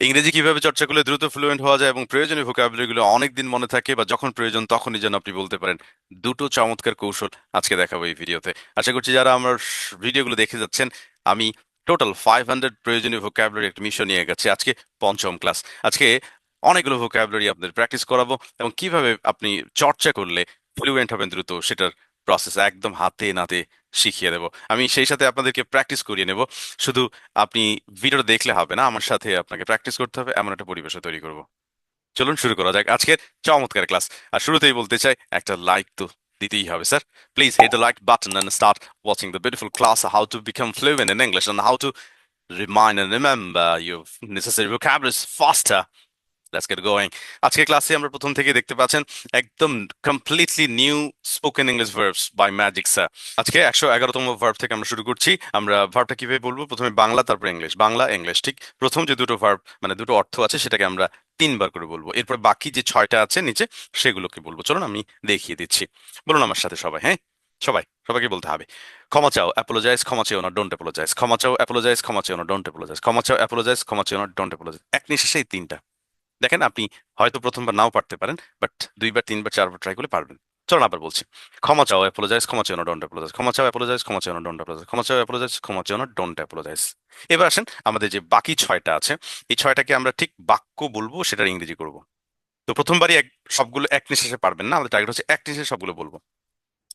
ইংরেজি কিভাবে চর্চা করলে দ্রুত ফ্লুয়েন্ট হওয়া যায় এবং প্রয়োজনীয় ভোকাবুলারি গুলো অনেক দিন মনে থাকে বা যখন প্রয়োজন তখনই যেন আপনি বলতে পারেন, দুটো চমৎকার কৌশল আজকে দেখাবো এই ভিডিওতে। আশা করছি যারা আমার ভিডিওগুলো দেখে যাচ্ছেন, আমি টোটাল 500 প্রয়োজনীয় ভোকাবুলারি একটা মিশন নিয়ে গেছি আজকে, পঞ্চম ক্লাস। আজকে অনেকগুলো ভোকাবুলারি আপনাদের প্র্যাকটিস করাবো এবং কিভাবে আপনি চর্চা করলে ফ্লুয়েন্ট হবেন দ্রুত সেটার প্রসেস একদম হাতে নাতে শিখিয়ে দেবো। আমি সেই সাথে আপনাদেরকে প্র্যাকটিস করিয়ে নেব। শুধু আপনি ভিডিও দেখলে হবে না, আমার সাথে আপনাকে প্র্যাকটিস করতে হবে, এমন একটা পরিবেশও তৈরি করব। চলুন শুরু করা যাক আজকের চমৎকার ক্লাস। আর শুরুতেই বলতে চাই, একটা লাইক তো দিতেই হবে sir. Please hit the like button and start watching the beautiful class how to become fluent in English and how to remind and remember your necessary vocabularies faster. Let's get going. আজকের ক্লাসে আমরা প্রথম থেকে দেখতে পাচ্ছেন একদম completely new spoken English verbs by magic sir. আজকে 111তম ভার্ব থেকে আমরা শুরু করছি। আমরা ভার্বটা কিভাবে বলবো, প্রথমে বাংলা তারপর ইংলিশ, বাংলা ইংলিশ, ঠিক প্রথম যে দুটো ভার্ব মানে দুটো অর্থ আছে সেটাকে আমরা তিনবার করে বলবো, এরপর বাকি যে ছয়টা আছে নিচে সেগুলোকে বলবো। চলুন আমি দেখিয়ে দিচ্ছি, বলুন আমার সাথে সবাই। হ্যাঁ, সবাইকে বলতে হবে। ক্ষমা চাও, অ্যাপোলোজাইজ, ক্ষমা চেও না, ডোন্ট অ্যাপোলোজাইজ, ক্ষমা চাও, অ্যাপোলোজাইজ, ক্ষমা চেও না, ডোন্ট অ্যাপোলোজাইজ, ক্ষমা চাও, অ্যাপোলোজাইজ, ক্ষমা চেও না, ডোন্ট অ্যাপোলোজাইজ। এক নিঃশেষে এই তিনটা। দেখেন, আপনি হয়তো প্রথমবার নাও পারতে পারেন, বাট দুইবার তিনবার চারবার ট্রাই করলে পারবেন। চলুন আবার বলছি। ক্ষমা চাও, অ্যাপোলোজাইজ, ক্ষমা চেও না, ডোন্ট অ্যাপোলোজাইজ, ক্ষমা চাও, অ্যাপোলোজাইজ, ক্ষমা চেও না, ডোন্ট অ্যাপোলোজাইজ, ক্ষমা চাও, অ্যাপোলোজাইজ, ক্ষমা চেও না, ডোন্ট অ্যাপোলোজাইজ। এবার আসেন, আমাদের যে বাকি ছয়টা আছে, এই ছয়টাকে আমরা ঠিক বাক্য বলবো, সেটার ইংরেজি করব। তো প্রথমবারই সবগুলো এক নিঃশ্বাসে পারবেন না, আমাদের টার্গেট হচ্ছে এক নিঃশ্বাসে সবগুলো বলবো।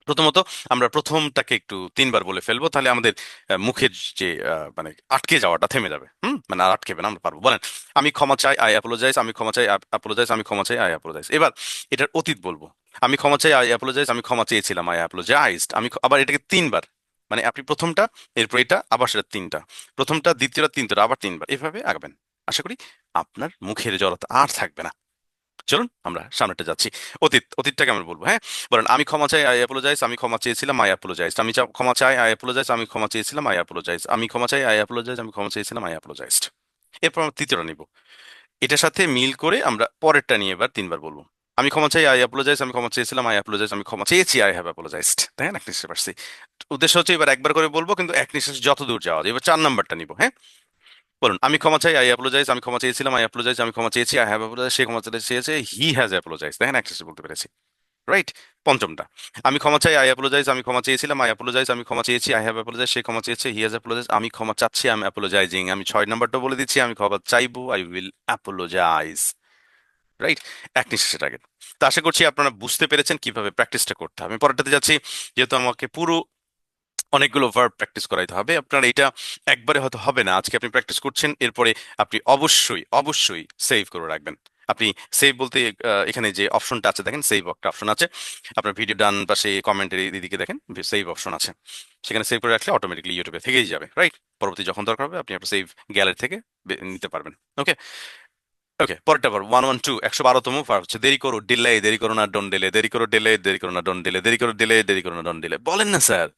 প্রথমত আমরা প্রথমটাকে একটু তিনবার বলে ফেলবো, তাহলে আমাদের মুখের যে মানে আটকে যাওয়াটা থেমে যাবে। মানে আর আটকেবে না, আমরা পারবো। বলেন, আমি ক্ষমা চাই, আই অ্যাপোলোজাইজ, আমি ক্ষমা চাই, অ্যাপোলোজাইজ, আমি ক্ষমা চাই, আই অ্যাপোলোজাইজ। এবার এটার অতীত বলবো। আমি ক্ষমা চাই, আই অ্যাপোলোজাইজ, আমি ক্ষমা চেয়েছিলাম, আই অ্যাপোলোজাইজড। আবার এটাকে তিনবার, মানে আপনি প্রথমটা, এরপর এটা, আবার সেটা তিনটা, প্রথমটা, দ্বিতীয়টা, তিনটা, আবার তিনবার, এভাবে আগাবেন। আশা করি আপনার মুখের জড়তা আর থাকবে না। চলুন আমরা সামনেটা যাচ্ছি। অতীতটাকে আমরা বলবো। হ্যাঁ, বলেন, আমি ক্ষমা চাই, আই অ্যাপোলোজাইজ, আমি ক্ষমা চেয়েছিলাম, আই অ্যাপোলোজাইজ, আমি ক্ষমা চাই, আই অ্যাপোলোজাইজ, আমি ক্ষমা চেয়েছিলাম, আই অ্যাপোলোজাইজ, আমি ক্ষমা চাই, আই অ্যাপোলোজাইজ, আমি ক্ষমা চেয়েছিলাম, আই অ্যাপোলোজাইজড। এরপর আমরা তৃতীয়টা নিব, এটার সাথে মিল করে আমরা পরেরটা নিয়ে এবার তিনবার বলবো। আমি ক্ষমা চাই, আই অ্যাপোলোজাইজ, আমি ক্ষমা চেয়েছিলাম, আই অ্যাপোলোজাইজ, আমি ক্ষমা চেয়েছি, আই হ্যাভ অ্যাপোলোজাইজড। তাই না, নিশ্চয়ই পারছি। উদ্দেশ্য হচ্ছে এবার একবার করে বলবো, কিন্তু এক নিঃশ্বাসে যত দূর যাওয়া যায়। এবার চার নাম্বারটা নিব। হ্যাঁ, বলুন, আমি ক্ষমা চাই, আই অ্যাপোলোজাইজ, আমি ক্ষমা চেয়েছিলাম, আই অ্যাপোলোজাইজ, আমি ক্ষমা চেয়েছি, আই হ্যাভ অ্যাপোলোজাইজ, সে ক্ষমা চেয়েছে, হি হ্যাজ অ্যাপোলোজাইজ। দেখেন একটা বলতে পেরেছি। রাইট। পঞ্চমটা, আমি ক্ষমা চাই, আই অ্যাপোলোজাইজ, আমি ক্ষমা চেয়েছিলাম, আই অ্যাপোলোজাইজ, আমি ক্ষমা চেয়েছি, আই হ্যাভ অ্যাপোলোজাইজ, সে ক্ষমা চেয়েছে, হি হ্যাজ অ্যাপোলোজাইজ, আমি ক্ষমা চাচ্ছি, আই এম অ্যাপোলোজাইজিং। আমি ছয় নাম্বারটা বলে দিচ্ছি, আমি ক্ষমা চাইবো, আই উইল অ্যাপোলোজাইজ। রাইট। এক নিঃশ্বাসে টার্গেট। তো আশা করছি আপনারা বুঝতে পেরেছেন কিভাবে প্র্যাকটিসটা করতে হবে। আমি পরেরটাতে যাচ্ছি। যেহেতু আমাকে পুরো অনেকগুলো ভার্ব প্র্যাকটিস করাইতে হবে, আপনার এটা একবারে হয়তো হবে না। আজকে আপনি প্র্যাকটিস করছেন, এরপরে আপনি অবশ্যই অবশ্যই সেভ করে রাখবেন। আপনি সেভ বলতে এখানে যে অপশনটা আছে দেখেন, সেভ একটা অপশন আছে আপনার ভিডিও ডান পাশে কমেন্টের এদিকে দেখেন, সেভ অপশন আছে। সেখানে সেভ করে রাখলে অটোমেটিকলি ইউটিউবে থেকেই যাবে। রাইট। পরবর্তী যখন দরকার হবে আপনি আপনার সেভ গ্যালারি থেকে নিতে পারবেন। ওকে। ওকে, পরেরটা ভার্ব 112, 112তম ভার্ব হচ্ছে দেরি করো, ডিলে, দেরি করো না, ডোন্ট ডিলে, দেরি করো, ডিলে, দেরি করো না, ডোন্ট ডিলে, দেরি করো, ডিলে, দেরি করো না, ডোন্ট ডিলে। বলেন না স্যার।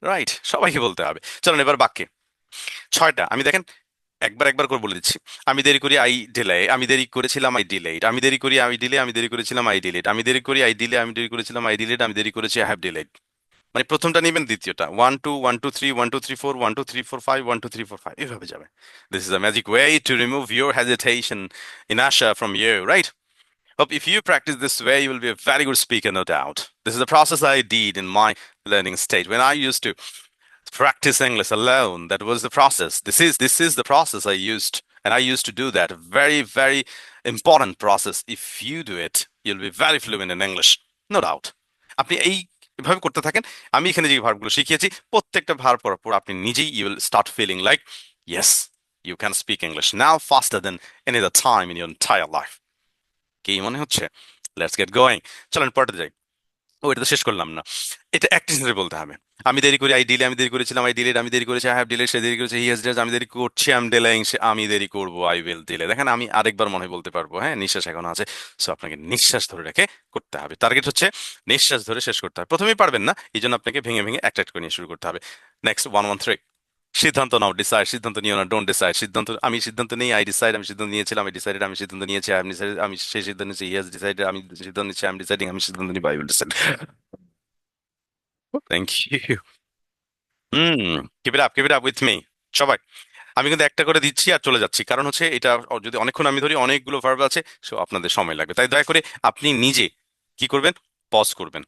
রাইট, সবাইকে বলতে হবে। চলেন এবার বাক্যে ছয়টা আমি দেখেন একবার একবার করে বলে দিচ্ছি। আমি দেরি করি, আই ডিলে, আমি দেরি করেছিলাম, আই ডিলেড, আমি দেরি করি, আই ডিলে, আমি দেরি করেছিলাম, আই ডিলেড, আমি দেরি করি, আই ডিলে, আমি দেরি করেছিলাম, আই ডিলেড, আমি দেরি করেছি, আই হ্যাভ ডিলেড। মানে প্রথমটা নেবেন, দ্বিতীয়টা 1 2 1 2 3 1 2 3 4 1 2 3 4 5 1 2 3 4 5 এভাবে যাবে। This is a magic way to remove your hesitation in আশা from you. Right. Hope if you practice this way, you will be a very good speaker, no doubt. This is the process I did in my learning stage when I used to practice English alone. That was the process. This is the process I used, and I used to do that. Very, very important process. If you do it, you'll be very fluent in English, no doubt. আপনি এই ভাবে করতে থাকেন। আমি এখানে যে ভার্বগুলো শিখিয়েছি, প্রত্যেকটা ভার্ব পড়ার পর আপনি নিজেই you will start feeling like yes, you can speak English now faster then any other time in your entire life. কি মনে হচ্ছে? Let's get going. চলেন পড়তে যাই। ও, এটা তো শেষ করলাম না। এটা অ্যাক্টিভ বলতে হবে। আমি দেরি করি, আই ডিলে, আমি দেরি করেছিলাম, আই ডিলেড, আমি দেরি করেছি, আই হ্যাভ ডিলে, সে দেরি করেছে, হি হ্যাজ ডিলেড, আমি দেরি করছি, আই এম ডিলেইং, সে আমি দেরি করবো, আই উইল ডিলে। দেখেন আমি আরেকবার মনে হয় বলতে পারবো। হ্যাঁ, নিঃশ্বাস এখনো আছে। সো আপনাকে নিঃশ্বাস ধরে রেখে করতে হবে। টার্গেট হচ্ছে নিঃশ্বাস ধরে শেষ করতে হবে। প্রথমেই পারবেন না, এই জন্য আপনাকে ভেঙে ভেঙে একটা একটা করে নিয়ে শুরু করতে হবে। নেক্সট 113, সিদ্ধান্ত নাও, ডিসাইড, সিদ্ধান্ত নিও না, ডোন্ট ডিসাইড। সিদ্ধান্ত, আমি সিদ্ধান্ত নেই, আই ডিসাইড, আমি সিদ্ধান্ত নিয়েছিলাম, আই ডিসাইডেড, আমি সিদ্ধান্ত নিয়েছি, আই এম ডিসাইডেড, আমি সেই সিদ্ধান্ত নিয়েছি, হি হ্যাজ ডিসাইডেড, আমি সিদ্ধান্ত নিচ্ছি, আই এম ডিসাইডিং, আমি সিদ্ধান্ত নিই, I will decide. Thank you. Hmm, keep it up, keep it up with me সবাই। আমি কিন্তু একটা করে দিচ্ছি আর চলে যাচ্ছি, কারণ হচ্ছে এটা যদি অনেকক্ষণ আমি ধরি, অনেকগুলো ভার্ব আছে, সো আপনাদের সময় লাগবে। তাই দয়া করে আপনি নিজে কি করবেন, পজ করবেন।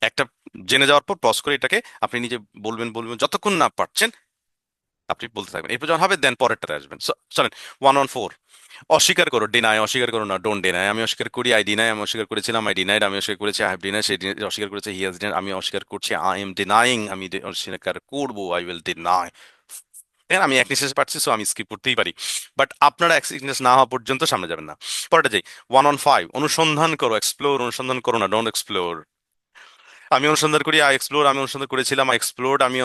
একটা জেনে যাওয়ার পর পজ করে এটাকে আপনি নিজে বলবেন বলবেন, যতক্ষণ না পারছেন আপনি বলতে থাকবেন। এরপর যখন হবে দেন পরেরটাতে আসবেন। চলেন, 114। অস্বীকার করো, ডিনাই, অস্বীকার করো না, ডোন্ট ডিনাই। আমি অস্বীকার করি, আই ডিনাই। আমি অস্বীকার করেছিলাম, আই ডিনাইড। আমি অস্বীকার করেছি, আই হ্যাভ ডিনাই। সে অস্বীকার করেছে, হি হ্যাজ ডিনাইড। আমি অস্বীকার করছি, আই এম ডিনাইং। আমি অস্বীকার করবো, আই উইল ডিনাই। আমি এক নিঃশ্বাসে পারছি, সো আমি স্কিপ করতেই পারি। বাট আপনারা এক নিঃশ্বাস না হওয়া পর্যন্ত সামনে যাবেন না। পরেরটা যাই, 115। অনুসন্ধান করো, এক্সপ্লোর, অনুসন্ধান করো না, ডোন্ট এক্সপ্লোর। আমি অনুসন্ধান করি, আই এক্সপ্লোর। আমি অনুসন্ধান করেছিলাম, আই এক্সপ্লোরড। আমি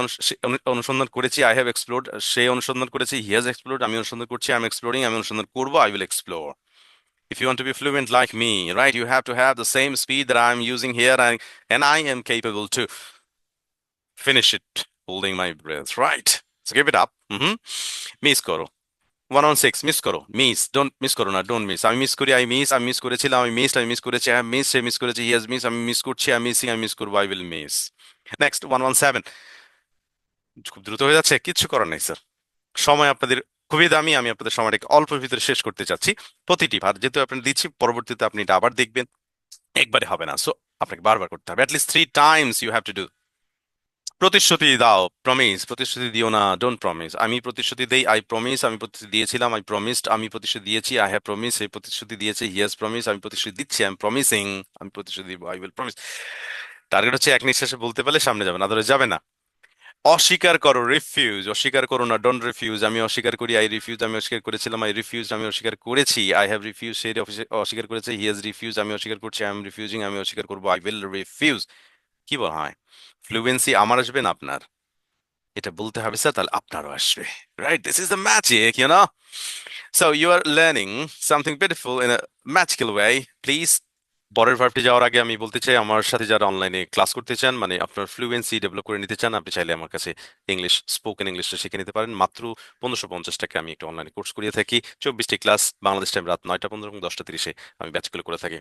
অনুসন্ধান করেছি, আই হ্যাভ এক্সপ্লোরড। সে অনুসন্ধান করেছে, হি হ্যাজ এক্সপ্লোরড। আমি অনুসন্ধান করছি, আই এম এক্সপ্লোরিং। আমি অনুসন্ধান করবো, I will explore. If you want to be fluent like me, right, you have to have the same speed that I'm using here, and I am capable to finish it holding my breath, right? So give it up. Miss করো, 116। Miss করো, miss, don't miss করো না, don't miss. আমি miss করি, I miss. আমি miss করেছিলাম, আমি miss. আমি মিস করেছি, I have miss. Say miss করেছে, হি হ্যাজ মিস। আমি মিস করছি, আই মিসিং। আমি মিস করবো, আই উইল মিস। নেক্সট, 117। খুব দ্রুত হয়ে যাচ্ছে, কিচ্ছু করার নেই স্যার, সময় আপনাদের খুবই দামি। আমি আপনাদের সময়টাকে অল্পের ভিতরে শেষ করতে চাচ্ছি। প্রতিটি ভার যেহেতু আপনার দিচ্ছি, পরবর্তীতে আপনি এটা আবার দেখবেন, একবারে হবে না, সো আপনাকে বারবার করতে হবে। At least 3 times you have to do. প্রতিশ্রুতি দাও, প্রমিস। প্রতিশ্রুতি দিও না, ডোন্ট প্রমিস। আমি প্রতিশ্রুতি দেই, আই প্রমিস। আমি প্রতিশ্রুতি দিয়েছিলাম, আই প্রমিসড। আমি প্রতিশ্রুতি দিয়েছি, আই হ্যাভ প্রমিস। সেই প্রতিশ্রুতি দিয়েছে, হি হ্যাজ প্রমিস। আমি প্রতিশ্রুতি দিচ্ছি, আই এম প্রমিসিং। আমি প্রতিশ্রুতি দিব, আই উইল প্রমিস। টার্গেট হচ্ছে এক নিঃশ্বাসে বলতে পারলে সামনে যাবে না, ধরে যাবে না। অস্বীকার করো, রিফিউজ। অস্বীকার করো না, ডোন্ট রিফিউজ। আমি অস্বীকার করি, আই রিফিউজ। আমি অস্বীকার করেছিলাম, আই রিফিউজ। আমি অস্বীকার করেছি, আই হ্যাভ রিফিউজ। সে অস্বীকার করেছে, হি হ্যাজ রিফিউজ। আমি অস্বীকার করছি, আই এম রিফিউজিং। আমি অস্বীকার করবো, আই উইল রিফিউজ। কি বলা হয়, ফ্লুয়েন্সি আমার আসবে না আপনার, এটা বলতে হবে স্যার, তাহলে আপনারও আসবে। Right, this is the magic. So you are learning something beautiful in a magical way. Please, পরের ভার্বটি যাওয়ার আগে আমি বলতে চাই, আমার সাথে যারা অনলাইনে ক্লাস করতে চান, মানে আপনার ফ্লুয়েন্সি ডেভেলপ করে নিতে চান, আপনি চাইলে আমার কাছে ইংলিশ, স্পোকেন ইংলিশটা শিখে নিতে পারেন। মাত্র 1550 টাকা আমি একটা অনলাইনে কোর্স করিয়ে থাকি। 24টি ক্লাস, বাংলাদেশ টাইম রাত 9টা 15 এবং 10টা 30-এ আমি ব্যাচগুলো করে থাকি।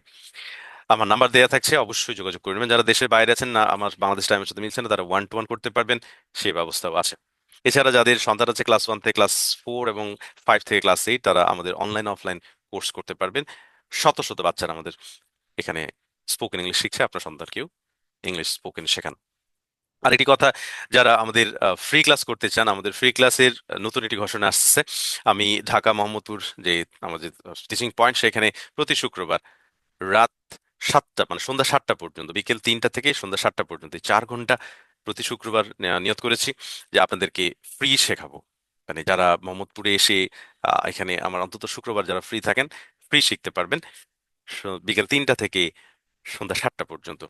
আমার নাম্বার দেওয়া থাকছে, অবশ্যই যোগাযোগ করে নেবেন। যারা দেশের বাইরে আছেন না, আমার বাংলাদেশ টাইমের সাথে মিলছে না, তারা 1-to-1 করতে পারবেন, সেই ব্যবস্থাও আছে। এছাড়া যাদের সন্তান আছে ক্লাস 1 থেকে ক্লাস 4 এবং 5 থেকে ক্লাস 8, তারা আমাদের অনলাইন অফলাইন কোর্স করতে পারবেন। শত শত বাচ্চারা আমাদের এখানে স্পোকেন ইংলিশ শিখছে, আপনার সন্তানকেও ইংলিশ স্পোকেন শেখান। আরেকটি কথা, যারা আমাদের ফ্রি ক্লাস করতে চান, আমাদের ফ্রি ক্লাসের নতুন একটি ঘোষণা আসছে। আমি ঢাকা মোহাম্মদপুর যে আমাদের টিচিং পয়েন্ট, সেখানে প্রতি শুক্রবার রাত 7টা, মানে সন্ধ্যা 7টা পর্যন্ত, বিকেল 3টা থেকে সন্ধ্যা 7টা পর্যন্ত, এই 4 ঘন্টা প্রতি শুক্রবার নিয়ত করেছি যে আপনাদেরকে ফ্রি শেখাবো। মানে যারা মোহাম্মদপুরে এসে এখানে আমার অন্তত শুক্রবার যারা ফ্রি থাকেন, ফ্রি শিখতে পারবেন বিকেল 3টা থেকে সন্ধ্যা 7টা পর্যন্ত।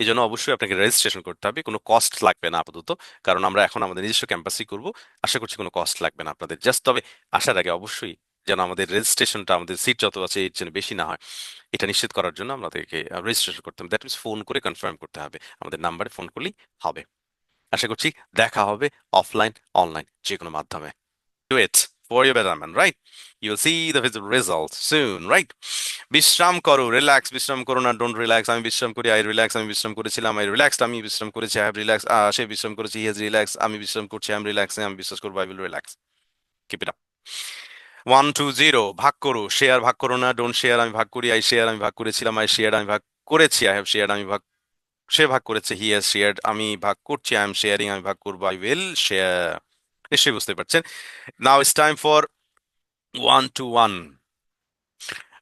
এই জন্য অবশ্যই আপনাকে রেজিস্ট্রেশন করতে হবে, কোনো কস্ট লাগবে না আপাতত, কারণ আমরা এখন আমাদের নিজস্ব ক্যাম্পাসই করব। আশা করছি কোনো কস্ট লাগবে না আপনাদের। জাস্ট তবে আসার আগে অবশ্যই যেন আমাদের রেজিস্ট্রেশনটা, আমাদের সিট যত আছে এর যেন বেশি না হয়, এটা নিশ্চিত করার জন্য আমাদেরকে রেজিস্ট্রেশন করতে হবে। দ্যাট মিনস ফোন করে কনফার্ম করতে হবে, আমাদের নাম্বারে ফোন করলেই হবে। আশা করছি দেখা হবে অফলাইন অনলাইন যে কোনো মাধ্যমে। Do it for your betterment, right? You'll see the results soon, right? বিশ্রাম করো, রিল্যাক্স। বিশ্রাম করো না, ডোন্ট রিল্যাক্স। আমি বিশ্রাম করি, আই রিল্যাক্স। আমি বিশ্রাম করেছিলাম, আই রিল্যাক্সড। আমি বিশ্রাম করেছি, আই হ্যাভ রিল্যাক্স। সে বিশ্রাম করেছে, হি হ্যাজ রিল্যাক্স। আমি বিশ্রাম করছি, আই এম রিল্যাক্সিং। আমি বিশ্বাস করবো, I will relax. Keep it up. 120। ভাগ করো, শেয়ার ভাগ করো না, ডোন্ট শেয়ার। আমি ভাগ করি, আই শেয়ার। আমি ভাগ করেছিলাম, আই শেয়ার। আমি ভাগ করেছি, আই হ্যাভ শেয়ার। আমি ভাগ, সে ভাগ করেছে, হি হ্যাজ শেয়ার্ড। আমি ভাগ করছি, আই এম শেয়ারিং। আমি ভাগ করবো, আই উইল শেয়ার। নিশ্চয়ই বুঝতে পারছেন। Now it's time for 1-to-1।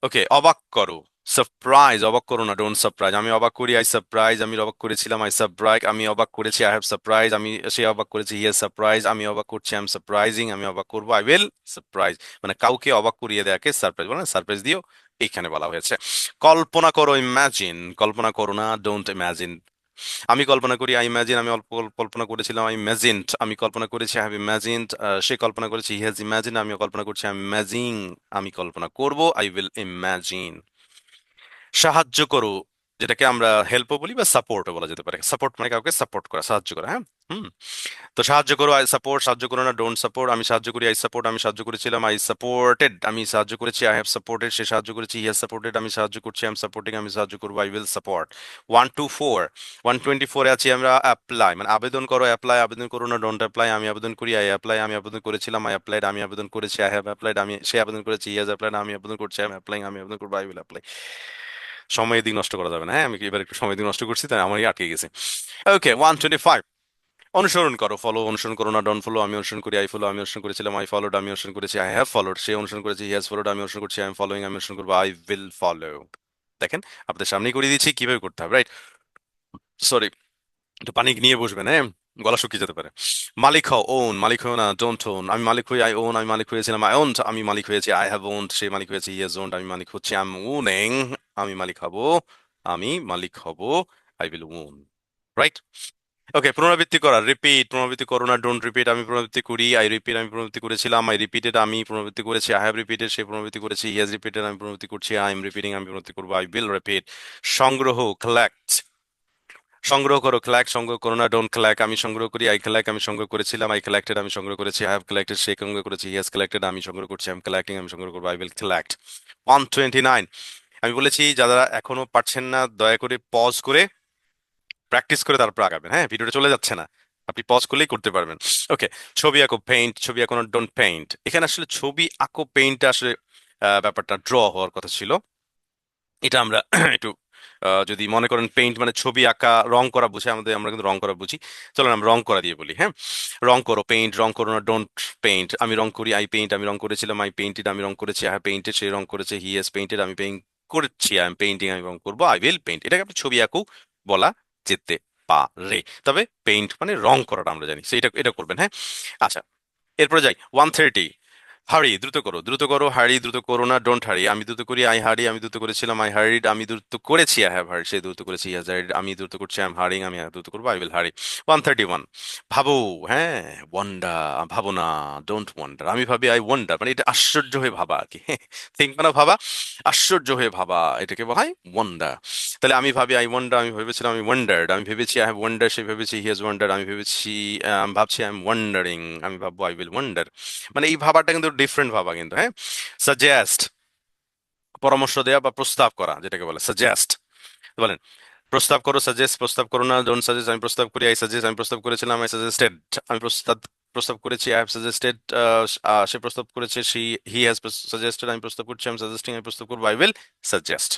ওকে, অবাক করো, সারপ্রাইজ। অবাক করো না, ডোন্ট সারপ্রাইজ। আমি অবাক করি, আই সারপ্রাইজ। আমি অবাক করেছিলাম, আই সারপ্রাইজ। আমি অবাক করেছি, আই হ্যাভ সারপ্রাইজ। আমি, সে অবাক করেছে, হি হ্যাজ সারপ্রাইজ। আমি অবাক করছি, আই এম সারপ্রাইজিং। আমি অবাক করবো, আই উইল সারপ্রাইজ। মানে কাউকে অবাক করিয়ে দেয়াকে সারপ্রাইজ বলে না, সারপ্রাইজ দিও, এইখানে বলা হয়েছে। কল্পনা করো, ইমাজিন। কল্পনা করো না, ডোন্ট ইমাজিন। আমি কল্পনা করি, আই ইমাজিন। আমি অল্প কল্পনা করেছিলাম, আই ইমাজিনড। আমি কল্পনা করেছি, আই হ্যাভ ইমাজিনড। সে কল্পনা করেছে, হি হ্যাজ ইমাজিন। আমিও কল্পনা করছি, আই এম ইমাজিং। আমি কল্পনা করব, আই উইল ইমাজিন। সাহায্য করো, যেটাকে আমরা হেল্পও বলি বা সাপোর্টও বলা যেতে পারে। সাপোর্ট মানে কাউকে সাপোর্ট করা, সাহায্য করা, হ্যাঁ। হুম। তো সাহায্য করো, আই সাপোর্ট, সাহায্য করো না ডোন্ট সাপোর্ট। আমি সাহায্য করি, আই সাপোর্ট, আমি সাহায্য করেছিলাম, আই সাপোর্টেড, আমি সাহায্য করেছি, আই হ্যাভ সাপোর্টেড, সে সাহায্য করেছি, হি হ্যাজ সাপোর্টেড, আমি সাহায্য করছি, আই এম সাপোর্টিং, আমি সাহায্য করবো, আই উইল সাপোর্ট। 124, 124-এ আছি আমরা, অ্যাপ্লাই মানে আবেদন করো, অ্যাপ্লাই আবেদন করো না ডোন্ট অ্যাপ্লাই, আমি আবেদন করি, আই অ্যাপ্লাই, আমি আবেদন করেছিলাম, আই অ্যাপ্লাইড, আমি আবেদন করেছি, আই হ্যাভ অ্যাপ্লাইড, আমি সে আবেদন করেছি, হি হ্যাজ অ্যাপ্লাইড, আমি আবেদন করছি, আই এম অ্যাপ্লাইং, আমি আবেদন করবো, আই উইল অ্যাপ্লাই। সময় দিক নষ্ট করা যাবে না, হ্যাঁ। আমি এবার একটু সময় দিক নষ্ট করছি, তাই আমারই আটকে গেছে। ওকে, 125, অনুসরণ করো, ফলো, অনুসরণ করো না ডোন্ট ফলো, আমি অনুসরণ করি, আই ফলো, আমি অনুসরণ করেছিলাম, আই ফলোড, আমি অনুসরণ করেছি, আই হ্যাভ ফলোড, সে অনুসরণ করেছে, হি হ্যাজ ফলোড, আমি অনুসরণ করছি, আই এম ফলোইং, আমি অনুসরণ করবো, আই উইল ফলো। দেখেন, আপনাদের সামনেই করে দিচ্ছি কিভাবে করতে হবে, রাইট? সরি, একটু পানি নিয়ে বসবেন, হ্যাঁ, গলা শুকিয়ে যেতে পারে। মালিক হও, ওন, মালিক হও না ডোন্ট ওন, আমি মালিক হই, আই ওন, আমি মালিক হয়েছিলাম, আই ওন, আমি মালিক হয়েছি, আই হ্যাভ ওন্ড, সে মালিক হয়েছে, হি হ্যাজ ওন্ড, আমি মালিক হচ্ছি, আই এম ওনিং, আমি মালিক হব, আমি মালিক হব, আই উইল ওন। রাইট? ওকে, পুনরাবৃত্তি করা, রিপিট, পুনরাবৃত্তি করো না ডোন্ট রিপিট, আমি পুনরাবৃত্তি করি, আই রিপিট, আমি পুনরাবৃত্তি করেছিলাম, আই রিপিটেড, আমি পুনরাবৃত্তি করেছি, আই হ্যাভ রিপিটেড, সে পুনরাবৃত্তি করেছি, হি হ্যাজ রিপিটেড, আমি পুনরাবৃত্তি করছি, আই এম রিপিটিং, আমি পুনরাবৃত্তি করবো, আই উইল রিপিট। সংগ্রহ, কালেক্ট, সংগ্রহ করো, কালেক্ট, সংগ্রহ করো না ডোন্ট কালেক্ট, আমি সংগ্রহ করি, আই কালেক্ট, আমি সংগ্রহ করেছিলাম, আই কালেক্টেড, আমি সংগ্রহ করেছি, আই হ্যাভ কালেক্টেড, সে সংগ্রহ করেছি, হি হ্যাজ কালেক্টেড, আমি সংগ্রহ করছি, আই এম কালেক্টিং, আমি সংগ্রহ করবো, আই উইল কালেক্ট। 129, আমি বলেছি যারা এখনো পারছেন না দয়া করে পজ করে প্র্যাকটিস করে তারপর আগাবেন, হ্যাঁ, ভিডিওটা চলে যাচ্ছে না, আপনি পজ করলেই করতে পারবেন। ওকে, ছবি আঁকো, পেইন্ট, ছবি আঁকো না ডোন্ট পেইন্ট। এখানে আসলে ছবি আঁকো, পেইন্টটা আসলে ব্যাপারটা ড্র হওয়ার কথা ছিল। এটা আমরা একটু যদি মনে করেন পেইন্ট মানে ছবি আঁকা, রং করা বুঝে আমাদের, আমরা কিন্তু রং করা বুঝি। চলুন আমরা রং করা দিয়ে বলি, হ্যাঁ। রং করো, পেইন্ট, রং করো না ডোন্ট পেইন্ট। আমি রং করি, আই পেইন্ট, আমি রং করেছিলাম, আই পেইন্টেড, আমি রং করেছি, আই হ্যাভ পেইন্টেড, সে রং করেছে, হি হ্যাজ পেইন্টেড, আমি পেইন্ট করছি, আই এম পেইন্টিং, আমি রং করবো, আই উইল পেইন্ট। এটাকে আপনি ছবি আঁকো বলা যেতে পারে, তবে পেইন্ট মানে রং করাটা আমরা জানি, সেটা এটা করবেন, হ্যাঁ। আচ্ছা, এরপরে যাই, 130, হারি, দ্রুত করো, দ্রুত করো, হারি, দ্রুত করো না ডোন্ট হারি। আমি দ্রুত করি, আই হারি, আমি দ্রুত করেছিলাম, আই হারিড, আমি দ্রুত করেছি, আই হ্যাভ হারি, সে দ্রুত করেছি, হি হ্যাজ হারিড, আমি দ্রুত করছি, আই এম হারিং, আমি দ্রুত করবো, আই উইল হারি। 131, ভাবো, হ্যাঁ, ওয়ান্ডার, ভাবো না ডোন্ট ওয়ান্ডার, আমি ভাবি, আই ওয়ান্ডার, মানে এটা আশ্চর্য হয়ে ভাবা আর কি, থিঙ্ক মানে ভাবা, আশ্চর্য হয়ে ভাবা, এটাকে বলা হয় ওয়ান্ডার। তাহলে আমি ভাবি, আই ওয়ান্ডার, আমি ভেবেছিলাম, আমি ওয়ান্ডার্ড, আমি ভেবেছি, আই হ্যাভ ওয়ান্ডার, সে ভেবেছি, হি হ্যাজ ওয়ান্ডার, আমি ভেবেছি, আমি ভাবছি, আই এম ওয়ান্ডারিং, আমি ভাববো, আই উইল ওয়ান্ডার। মানে এই ভাবাটা কিন্তু ডিফারেন্ট ভাবা কিন্তু, হ্যাঁ। সাজেস্ট, পরামর্শ দেওয়া বা প্রস্তাব করা, যেটাকে বলে সাজেস্ট। বলেন, প্রস্তাব করো, সাজেস্ট, প্রস্তাব করো না ডোন্ট সাজেস্ট, আমি প্রস্তাব করি, আই সাজেস্ট, আমি প্রস্তাব করেছিলাম, আই সাজেস্টেড, আমি প্রস্তাব প্রস্তাব করেছি, আই হ্যাভ সাজেস্টেড, সে প্রস্তাব করেছে, হি হ্যাজ সাজেস্টেড, আমি প্রস্তাব করছি, আমি সাজেস্টিং, আমি প্রস্তাব করবো, আই উইল সাজেস্ট।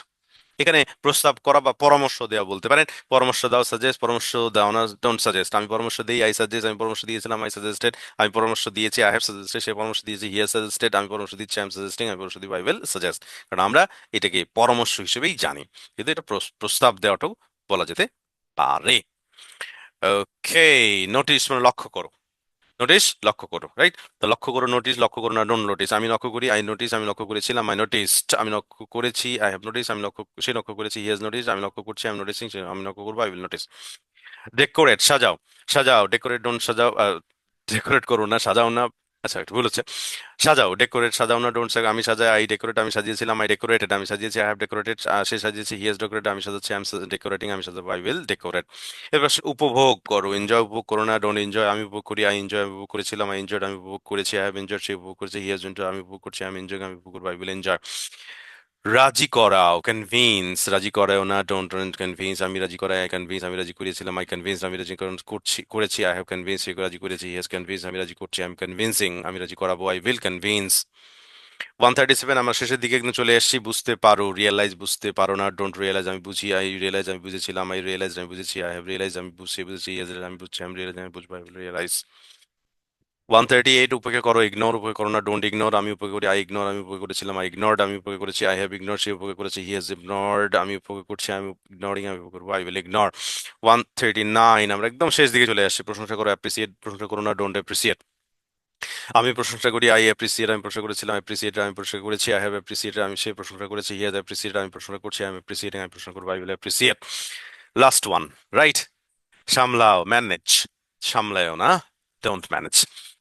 এখানে প্রস্তাব করা বা পরামর্শ দেওয়া বলতে পারেন, পরামর্শ দাও, সাজেস্ট, পরামর্শ দাও না ডোন্ট সাজেস্ট। আমি পরামর্শ দিই, আই সাজেস্ট, আমি পরামর্শ দিয়েছিলাম, আই সাজেস্টেড, আমি পরামর্শ দিয়েছি, আই হ্যাভ সাজেস্টেড, সে পরামর্শ দিয়েছে, হি হ্যাজ সাজেস্টেড, আমি পরামর্শ দিচ্ছি, আই এম সাজেস্টিং, আমি পরামর্শ দিব, আই উইল সাজেস্ট। কারণ আমরা এটাকে পরামর্শ হিসেবেই জানি, কিন্তু এটা প্রস্তাব দেওয়াটাও বলা যেতে পারে। ওকে, নোটিশ মানে লক্ষ্য করো, নোটিস লক্ষ্য করো, রাইট? তো লক্ষ্য করো, নোটিস, লক্ষ্য করো না ডোন্ট নোটিস। আমি লক্ষ্য করি, আই নোটিস, আমি লক্ষ্য করেছিলাম, আই নোটিসড, আমি লক্ষ্য করেছি, আই হ্যাভ নোটিস, আমি লক্ষ্য, সে লক্ষ্য করেছি, হি হ্যাজ নোটিস, আমি লক্ষ্য করছি, আই এম নোটিসিং, আমি লক্ষ্য করবো, আই উইল নোটিস। ডেকোরেট, সাজাও, সাজাও, ডেকোরেট ডোন্ট সাজাও, ডেকোরেট করো না, সাজাও না, আচ্ছা একটু ভুল হচ্ছে, সাজাও, ডেকোরেট, সাজাও না ডোন্ট সাজাও। আমি সাজাই, আই ডেকোরেট, আমি সাজিয়েছিলাম, আই ডেকোরেটেড, আমি সাজিয়েছি, আই হ্যাভ ডেকোরেটেড, সে সাজিয়েছে, হি হ্যাজ ডেকোরেটেড, আমি সাজাচ্ছি, আই এম ডেকোরেটিং, আমি সাজাবো, আই উইল ডেকোরেট। এবার উপভোগ করো, এনজয়, উপভোগ করো না ডোন্ট এনজয়। আমি উপভোগ করি, আই এনজয়, আমি উপভোগ করেছিলাম, আই এনজয়েড, আমি উপভোগ করেছি, আই হ্যাভ এনজয়েড, সে উপভোগ করেছে, হি হ্যাজ এনজয়েড, আমি উপভোগ করছি, আই এম এনজয়িং, আমি উপভোগ করবো, আই উইল এনজয়। রাজি করাও, কনভিন্স, রাজি করাও না ডোন্ট কনভিন্স। আমি রাজি করাই, আই কনভিন্স, আমি রাজি করিয়েছিলাম, আই কনভিন্স, আমি রাজি করেছি, আই হ্যাভ কনভিন্স, সে রাজি করেছি, হি হ্যাজ কনভিন্স, আমি রাজি করছি, আই এম কনভিন্সিং, আমি রাজি করাবো, আই উইল কনভিন্স। 137, আমরা শেষের দিকে কিন্তু চলে এসেছি, বুঝতে পারো, রিয়েলাইজ, বুঝতে পারো না ডোন্ট রিয়েলাইজ, আমি বুঝি, আই রিয়েলাইজ, আমি বুঝেছিলাম, আই রিয়েলাইজ, আমি বুঝেছি, আই হ্যাভ রিয়েলাইজ, আমি বুঝেছি, আমি বুঝছি, আমি রিয়েলাইজ, আমি বুঝবো, আই রিয়েলাইজ। 138, উপেক্ষা করো, ইগনোর, উপেক্ষা করো না ডোন্ট ইগনোর। আমি উপেক্ষা করি, আই ইগনোর, আমি উপেক্ষা করেছিলাম, আই ইগনোরড, আমি উপেক্ষা করেছি, আই হ্যাভ ইগনোর, সে উপেক্ষা করেছে, হি হ্যাজ ইগনোরড, আমি উপেক্ষা করছি, আমি ইগনোরিং, আমি উপেক্ষা করবো, আই উইল ইগনোর। 139, আমরা একদম শেষ দিকে চলে আসছি, প্রশংসা করো, অ্যাপ্রিসিয়েট, প্রশংসা করো না ডোন্ট অ্যাপ্রিসিয়েট। আমি প্রশংসা করি, আই অ্যাপ্রিসিয়েট, আমি প্রশংসা করেছিলাম, অ্যাপ্রিসিয়েট, আমি প্রশংসা করেছি, আই হ্যাভ অ্যাপ্রিসিয়েট, আমি সে প্রশংসা করেছি, হি হ্যাজ অ্যাপ্রিসিয়েট, আমি প্রশংসা করছি, আই এম অ্যাপ্রিসিয়েটিং, আমি প্রশংসা করবো, I will appreciate. Last one, right, সামলাও, ম্যানেজ, সামলাও না, ডোন্ট ম্যানেজ।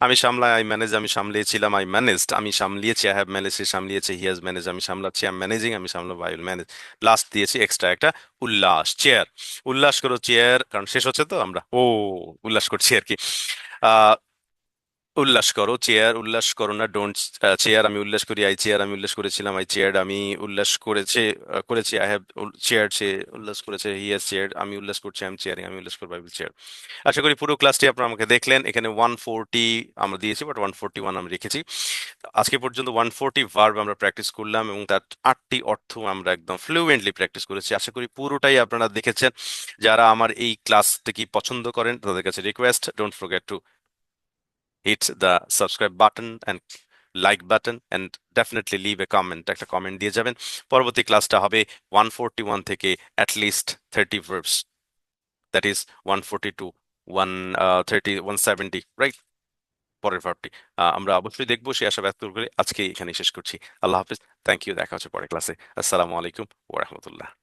আমি সামলাই, আই ম্যানেজ, আমি সামলিয়েছিলাম, আই ম্যানেজড, আমি সামলিয়েছি, আই হ্যাভ ম্যানেজ, সে সামলিয়েছে, হি হ্যাজ ম্যানেজ, আমি সামলাচ্ছি, আই এম ম্যানেজিং, আমি সামলাবো, আই উইল ম্যানেজ। লাস্ট দিয়েছি এক্সট্রা একটা উল্লাস, চেয়ার। উল্লাস করো চেয়ার, কারণ শেষ হচ্ছে তো আমরা উল্লাস করছি আর কি। আহ উল্লাস করো চেয়ার, উল্লাস করো না ডোন্ট চেয়ার। আমি উল্লাস করি, আই চেয়ার, আমি উল্লাস করেছিলাম, আই চেয়ার্ড, আমি উল্লাস করেছি, আই হ্যাভ চেয়ার্ড, সে উল্লাস করেছে, হি হ্যাজ চেয়ার্ড, আমি উল্লাস করছি, আই এম চেয়ারিং, আমি উল্লাস করবো, আই উইল চেয়ার। আশা করি পুরো ক্লাসটি আপনারা আমাকে দেখলেন। এখানে 140 আমরা দিয়েছি, বাট 141 আমি রেখেছি। আজকে পর্যন্ত 140 ভার্ব আমরা প্র্যাকটিস করলাম এবং তার 8টি অর্থ আমরা একদম ফ্লুয়েন্টলি প্র্যাকটিস করেছি। আশা করি পুরোটাই আপনারা দেখেছেন। যারা আমার এই ক্লাসটি পছন্দ করেন তাদের কাছে request, don't forget to hit the subscribe button and like button and definitely leave a comment, একটা কমেন্ট দিয়ে যাবেন। পরবর্তী ক্লাসটা হবে 141 থেকে at least 30 verbs, that is 142 130 170, right? পরের ভার্বটি আমরা অবশ্যই দেখবো, সে আশা ব্যক্ত করে আজকে এখানে শেষ করছি। আল্লাহ হাফিজ, থ্যাংক ইউ, দেখা হচ্ছে পরের ক্লাসে। আসসালামু আলাইকুম ওয়া রাহমাতুল্লাহ।